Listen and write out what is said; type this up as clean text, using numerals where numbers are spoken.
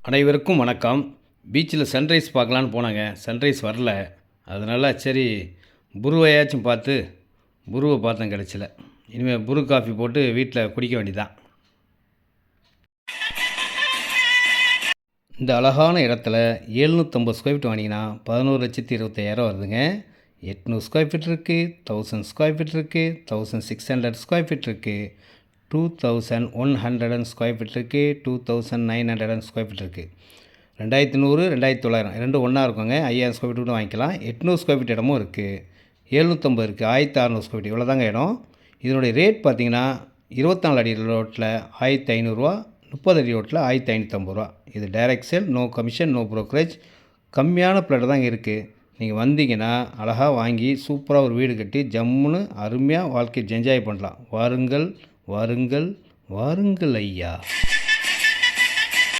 அனைவருக்கும் வணக்கம். பீச்சில் சன்ரைஸ் பார்க்கலான்னு போனாங்க. சன்ரைஸ் வரல. அதனால் சரி புருவையாச்சும் பார்த்து புருவை பார்த்தேன், கிடச்சில. இனிமேல் புரு காஃபி போட்டு வீட்டில் குடிக்க வேண்டியதான். இந்த அழகான இடத்துல 750 ஸ்கொயர் ஃபீட் வாங்கினீங்கன்னா 11,25,000 வருதுங்க. 800 ஸ்கொயர் ஃபீட் இருக்குது, 1000 ஸ்கொயர் ஃபீட் இருக்குது, 1600 ஸ்கொயர் ஃபீட் இருக்குது, 2100 ஸ்கொயர் ஃபீட் இருக்குது, 2900 ஸ்கொயர் ஃபீட் இருக்குது. 2100, 2900 ரெண்டும் ஒன்றா இருக்குங்க. 5000 ஸ்கொயர் ஃபீட் கூட வாங்கிக்கலாம். 800 ஸ்கொயர் ஃபீட் இடமும் இருக்குது, 750 இருக்குது, 1600 ஸ்கொயர் ஃபீட், இவ்வளோ தாங்க இடம். இதனுடைய ரேட் பார்த்திங்கன்னா 24 அடி ரோட்டில் 1500 ரூபா, 30 அடி ரோட்டில் 1550 ரூபா. இது direct sale, no commission, no brokerage. கம்மியான பிளாட் தான் இருக்குது. நீங்கள் வந்தீங்கன்னா அழகாக வாங்கி சூப்பராக ஒரு வீடு கட்டி ஜம்முன்னு அருமையாக வாழ்க்கையை என்ஜாய் பண்ணலாம். வாருங்கள் வாருங்கள் வாருங்கள் ஐயா.